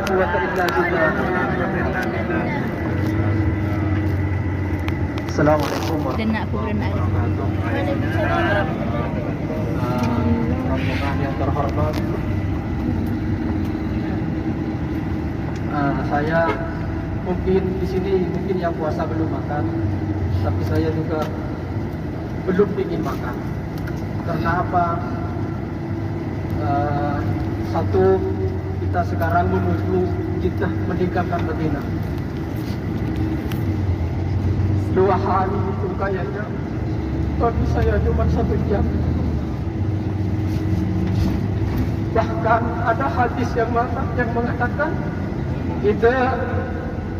quwwata illa billah. Assalamualaikum warahmatullahi wabarakatuh. Rombongan yang terhormat, saya mungkin di sini mungkin yang puasa belum makan, tapi saya juga belum ingin makan. Karena apa? Satu, kita sekarang menuju Jeddah meninggalkan Madinah. 2 hari itu kayaknya bagi saya cuma 1 jam. Bahkan ada hadis yang mengatakan idza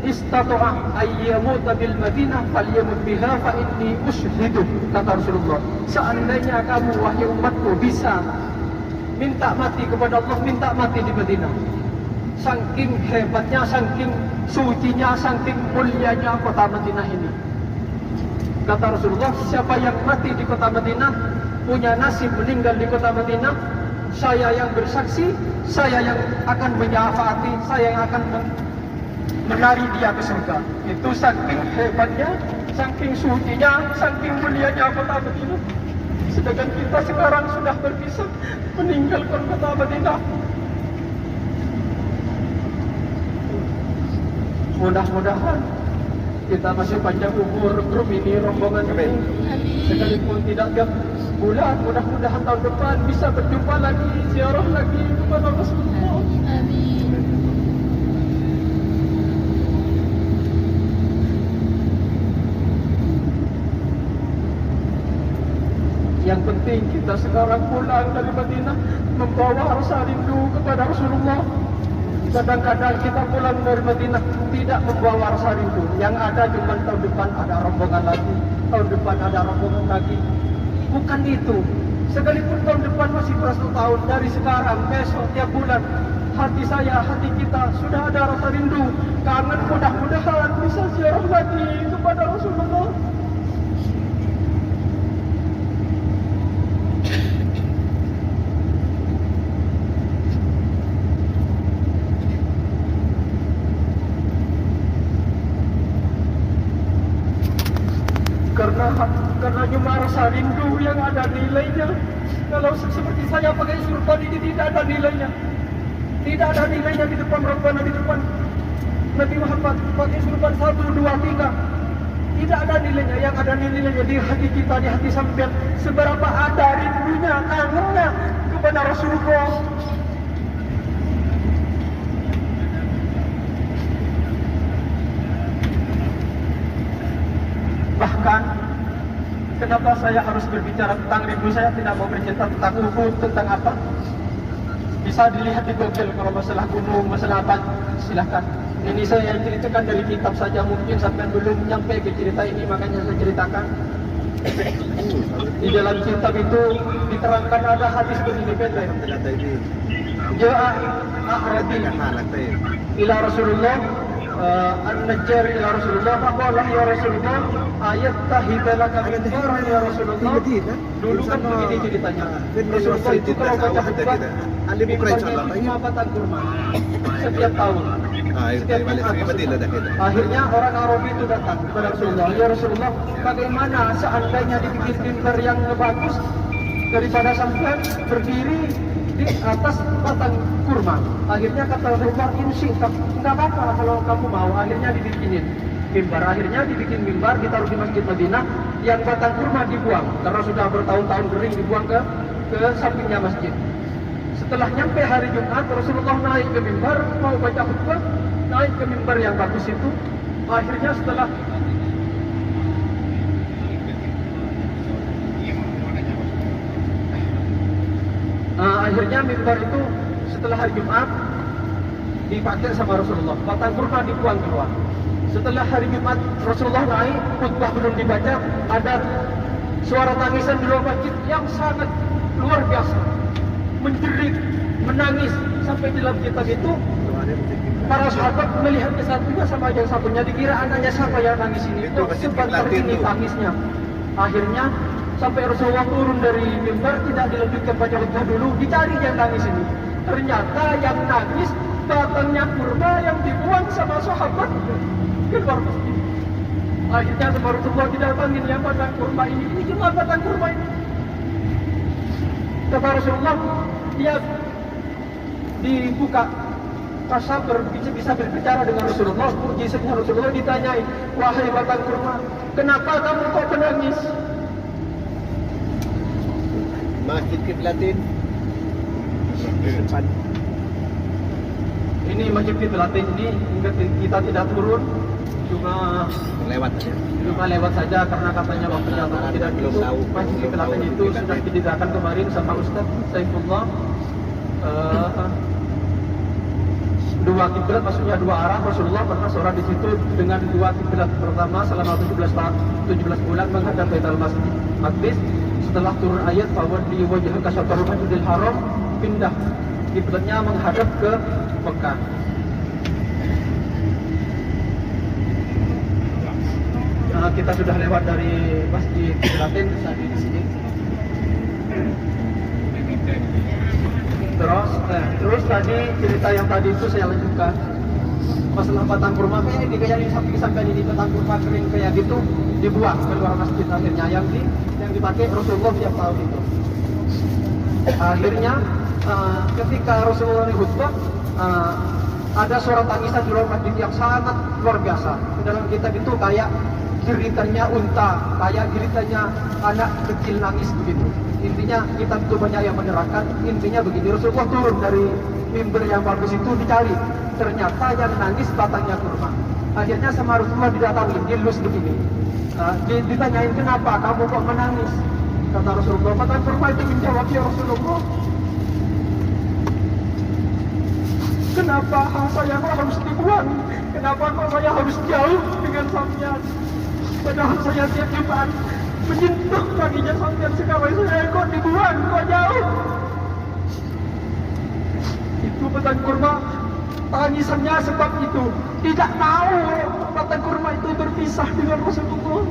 istata'a ayyamuta bil Madinah falyamut biha fa inni ushhidu, kata Rasulullah. Seandainya kamu wahai umatku bisa minta mati kepada Allah, minta mati di Madinah. Saking hebatnya, saking sucinya, saking mulianya kota Madinah ini. Kata Rasulullah, siapa yang mati di kota Madinah, punya nasib meninggal di kota Madinah, saya yang bersaksi, saya yang akan menyafaati, saya yang akan menari dia ke surga. Itu saking hebatnya, saking sucinya, saking mulianya kota Madinah. Sedangkan kita sekarang sudah berpisah, meninggalkan kota Madinah. Mudah-mudahan kita masih panjang umur grup ini, rombongan ini. Sekalipun tidak tiap bulan, mudah-mudahan tahun depan bisa berjumpa lagi, ziarah lagi kepada Rasulullah. Amin. Yang penting kita sekarang pulang dari Madinah membawa rasa rindu kepada Rasulullah. Kadang-kadang kita pulang dari Madinah tidak membawa rasa rindu. Yang ada cuma tahun depan ada rombongan lagi, tahun depan ada rombongan lagi. Bukan itu. Sekalipun tahun depan masih 1 tahun, dari sekarang, besok, tiap bulan, hati saya, hati kita sudah ada rasa rindu. Kangen, mudah-mudahan bisa ziarah lagi kepada Rasulullah. Karena cuma rasa rindu yang ada nilainya. Kalau seperti saya pakai surban ini tidak ada nilainya. Tidak ada nilainya di depan Rabbana, di depan Nabi Muhammad. Pakai surban 1, 2, 3. Tidak ada nilainya. Yang ada nilainya di hati kita, di hati sampean. Seberapa ada rindunya, kangennya kepada Rasulullah. Bahkan kenapa saya harus berbicara tentang rindu, saya tidak mau bercerita tentang Uhud, tentang apa. Bisa dilihat di Google kalau masalah gunung, masalah apa, silahkan. Ini saya ceritakan dari kitab saja, mungkin sampai belum nyampe ke cerita ini, makanya saya ceritakan. Di dalam kitab itu diterangkan ada hadis begini pendek. Ja'a a'rabi ila Rasulullah, an-najjar ila Rasulullah, faqala ya Rasulullah ayat tahidalaka minbar ya Rasulullah. Dulu kan begini ceritanya. Rasulullah itu kalau baca khutbah mimbarnya 5 batang kurma setiap tahun. Setiap Jumat. Akhirnya orang Arab itu datang kepada Rasulullah, ya Rasulullah, bagaimana seandainya dibikin mimbar yang bagus daripada sampai berdiri di atas batang kurma. Akhirnya kata Rasulullah, insyi'ta, enggak apa-apa kalau kamu mau. Akhirnya dibikinin mimbar. Akhirnya dibikin mimbar, ditaruh di Masjid Madinah. Yang batang kurma dibuang karena sudah bertahun-tahun kering, dibuang ke sampingnya masjid. Setelah nyampe hari Jumat, Rasulullah naik ke mimbar, mau baca khutbah, naik ke mimbar yang bagus itu. Akhirnya akhirnya mimbar itu setelah hari Jumat dipakai sama Rasulullah. Batang kurma dibuang keluar. Setelah hari Jumat Rasulullah naik, khutbah belum dibaca, ada suara tangisan di luar masjid yang sangat luar biasa, menjerit, menangis. Sampai di dalam kitab itu para sahabat melihat ke satunya sama yang satunya, dikira anaknya siapa yang nangis ini, itu sebentar ini tangisnya. Akhirnya sampai Rasulullah turun dari mimbar, tidak dilanjutkan baca khutbah dulu, dicari yang nangis ini. Ternyata yang nangis batangnya kurma yang dibuang sama sahabat keluar masjid. Akhirnya Rasulullah didatangin yang batang kurma ini cuma batang kurma ini. Kata Rasulullah, dia dibuka kasar bisa berbicara dengan Rasulullah. Mujizatnya Rasulullah ditanyai, wahai batang kurma, kenapa kamu kok menangis? Masjid Kiblatin depan. Ini Masjid Kiblatin ini kita tidak turun, cuma lewat saja karena katanya waktunya tidak belum cukup. tahu. Masjid Kiblatin itu sudah didirikan kemarin sama Ustaz Saifullah. Dua kiblat, maksudnya dua arah. Rasulullah pernah sholat di situ dengan dua kiblat. Pertama selama 17 bulan menghadap Baitul Maqdis. Setelah turun ayat fawalli wajhaka syatrul Masjidil Haram, pindah kiblatnya menghadap ke Mekah. Nah, kita sudah lewat dari Masjid Kiblatin tadi di sini. Terus tadi cerita yang tadi itu saya lanjutkan masalah batang kurma kayak di batang kurma kering kayak gitu dibuang keluar masjid. Akhirnya yang dipakai Rasulullah tiap tahun itu. Akhirnya ketika Rasulullah khutbah ada suara tangisan di luar masjid yang sangat luar biasa. Dalam kitab itu kayak jeritannya unta, kayak jeritannya anak kecil nangis begitu. Intinya kitab itu banyak yang menerangkan. Intinya begini, Rasulullah turun dari mimbar yang bagus itu dicari. Ternyata yang nangis batangnya kurma. Akhirnya sama Rasulullah didatangi, dilus begini. Ditanyain, kenapa kamu kok menangis? Kata Rasulullah, batang kurma itu menjawab, ya Rasulullah, kenapa saya kok harus dibuang? Kenapa kok saya harus jauh dengan sampean? Padahal saya tiap Jumat menyentuh kakinya sampean, sekarang saya kok dibuang, kok jauh? Itu batang kurma, tangisannya sebab itu. Tidak tahu batang kurma itu berpisah dengan Rasulullah.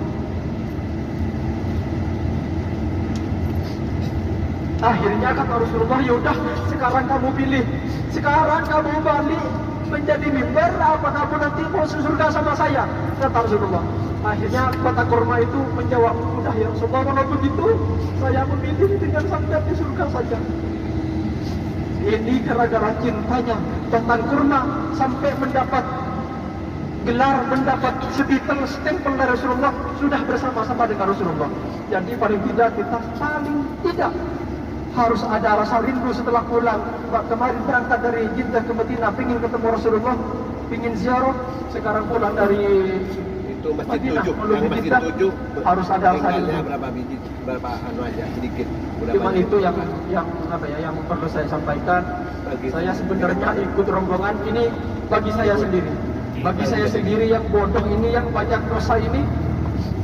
Akhirnya kata Rasulullah, yaudah sekarang kamu pilih. Sekarang kamu balik menjadi mimbar, apa kamu nanti mau surga sama saya? Kata Rasulullah. Akhirnya batang kurma itu menjawab, udah ya Rasulullah, kalau begitu saya memilih dengan sampai di surga saja. Ini gara-gara cintanya batang kurma sampai mendapat gelar, mendapat stempel dari Rasulullah, sudah bersama-sama dengan Rasulullah. Jadi paling tidak kita paling tidak harus ada rasa rindu setelah pulang. Kemarin berangkat dari Jeddah ke Madinah, pingin ketemu Rasulullah, pingin ziarah. Sekarang pulang dari itu Masjid Madinah, 7, yang Masjid 7 harus ada rasa rindu. berapa biji, berapa aja sedikit. Cuma itu yang apa ya, yang perlu saya sampaikan. Saya sebenarnya ikut rombongan ini bagi saya sendiri. Bagi saya sendiri yang bodoh ini, yang banyak dosa ini,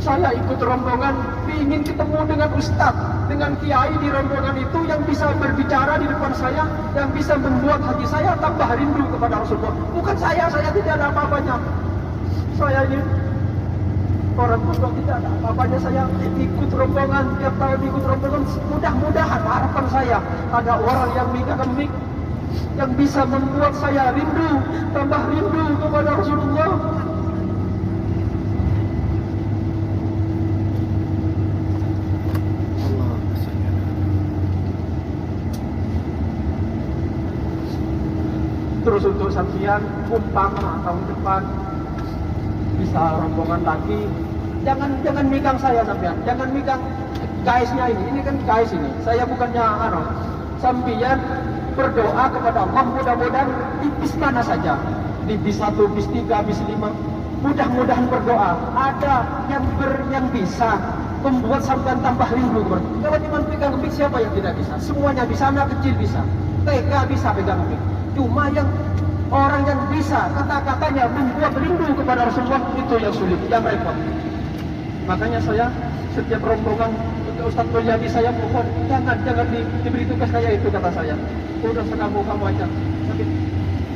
saya ikut rombongan ingin ketemu dengan ustadz, dengan kiai di rombongan itu yang bisa berbicara di depan saya, yang bisa membuat hati saya tambah rindu kepada Rasulullah. Bukan saya tidak ada apa-apanya. Saya ini orang bodoh, tidak ada apa-apanya. Saya ikut rombongan, tiap tahun ikut rombongan. Mudah-mudahan harapan saya ada orang yang mik yang bisa membuat saya rindu, tambah rindu kepada Rasulullah. Terus untuk sampean, umpama tahun depan bisa rombongan lagi, jangan megang saya sampean, jangan megang guysnya ini kan guys ini. Saya bukannya sampean berdoa kepada Allah, mudah-mudahan di bis mana saja, di bis 1, bis 3, bis 5, mudah-mudahan berdoa ada yang bisa membuat sampean tambah rindu. Kalau cuma pegang mic, siapa yang tidak bisa? Semuanya bisa, anak kecil bisa, TK bisa pegang mic. Cuma yang orang yang bisa kata-katanya membuat rindu kepada Rasulullah, itu yang sulit, yang repot. Makanya saya setiap rombongan Ustaz Mulyadi, saya mohon jangan diberi tugas kayak itu, kata saya. Udah kamu aja.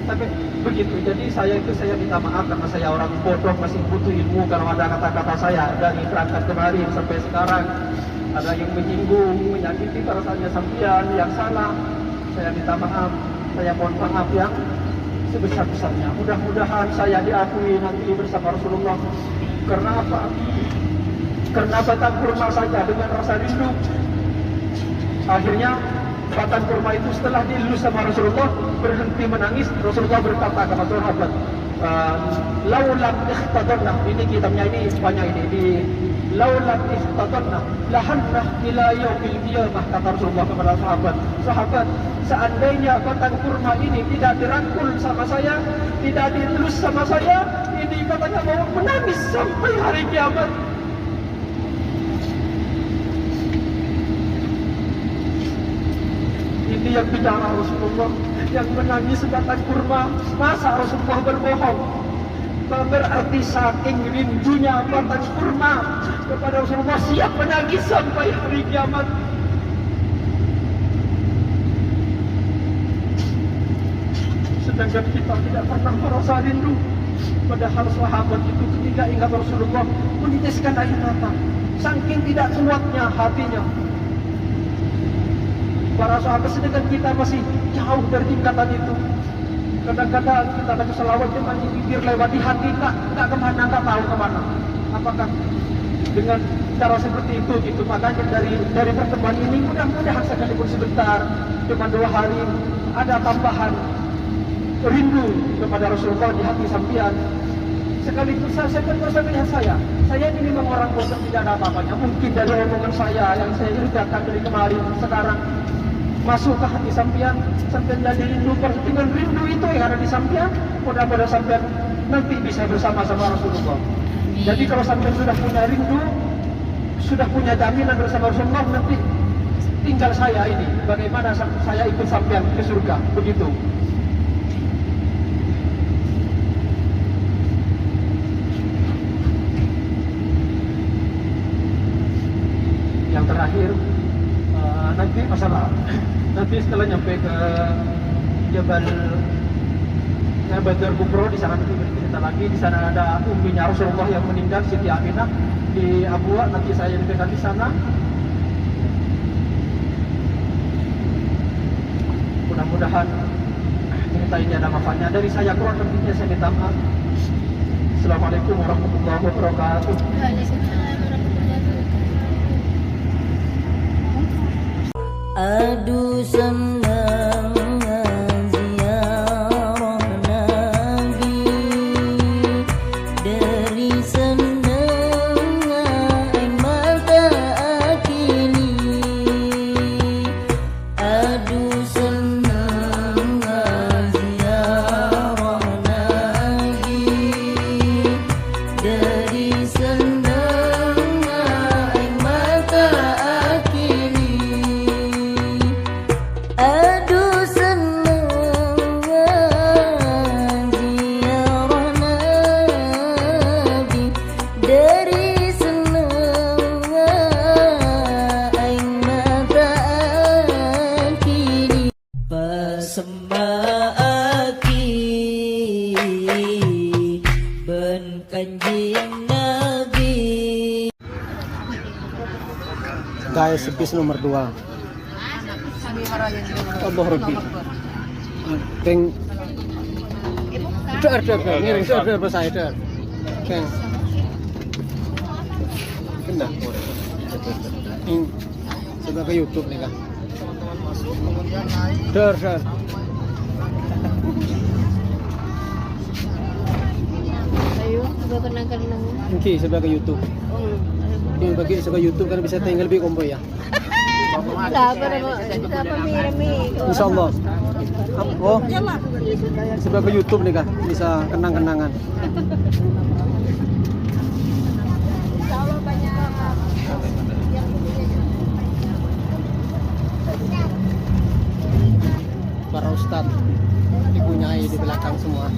Tapi begitu. Jadi saya minta maaf karena saya orang bodoh, masih butuh ilmu. Kalau ada kata-kata saya dari berangkat kemarin sampai sekarang ada yang menyinggung, menyakiti perasaannya sampean yang salah, saya minta maaf. Saya mohon maaf yang sebesar-besarnya. Mudah-mudahan saya diakui nanti bersama Rasulullah. Karena apa? Karena batang kurma saja dengan rasa rindu. Akhirnya batang kurma itu setelah dielus sama Rasulullah berhenti menangis. Rasulullah berkata kepada sahabat, laulam ikhtadarna, ini kitabnya ini banyak ini di laulam ikhtadarna lahanna ila yaumil qiyamah, kata Rasulullah kepada sahabat, seandainya batang kurma ini tidak dirangkul sama saya, tidak dielus sama saya, ini katanya mau menangis sampai hari kiamat. Ini yang bicara Rasulullah, yang menangis batang kurma. Masa Rasulullah berbohong? Berarti saking rindunya batang kurma kepada Rasulullah, siap menangis sampai hari kiamat. Sedangkan kita tidak pernah merasa rindu. Padahal sahabat itu ketika ingat Rasulullah menitiskan air mata, saking tidak kuatnya hatinya. Para sahabat, sedangkan kita masih jauh dari tingkatan itu. Kadang-kadang kita baca selawat cuma di bibir, lewat di hati, nggak kemana, nggak tahu kemana. Apakah dengan cara seperti itu gitu? Makanya dari pertemuan ini mudah-mudahan sekalipun sebentar, cuma 2 hari, ada tambahan rindu kepada Rasulullah di hati sampean. Sekalipun saya melihat saya ini memang orang bodoh, tidak ada apa-apanya. Mungkin dari omongan saya yang saya kerjakan dari kemarin, sekarang masuk ke hati sampean jadi rindu. Dengan rindu itu yang ada di sampean, mudah-mudahan sampean nanti bisa bersama-sama Rasulullah. Jadi kalau sampean sudah punya rindu, sudah punya jaminan bersama Rasulullah, nanti tinggal saya ini, bagaimana saya ikut sampean ke surga, begitu. Yang terakhir, nanti masalah nanti setelah nyampe ke Jabal Kubro, di sana nanti bercerita lagi. Di sana ada umminya Rasulullah yang meninggal, Siti Aminah di Abwa. Nanti saya dekat di sana. Mudah-mudahan cerita ini ada manfaatnya. Dari saya kurang lebihnya saya minta maaf. Assalamualaikum warahmatullahi wabarakatuh. Aduh senangnya ziarah Nabi, dari senangnya mata akili. Aduh senangnya ziarah Nabi, dari senangnya mata akili. Aduh senangnya ziarah Nabi, dari senangnya aing mata akili. Pasemaaki ben kanjing Nabi. Guys, bis nomor 2 Abah Robi Keng Der ngiring der besai der Keng kena ini sebagai YouTube nih kan der Ayo, coba kenang-kenang. ini sebagai YouTube. Ini bagi sebagai YouTube kan bisa tinggal lebih kombo ya. Siapa Mimi? Insyaallah. Oh, sebagai YouTube nih kan bisa kenang-kenangan. Insyaallah banyak. Para ustadz dipunyai di belakang semua.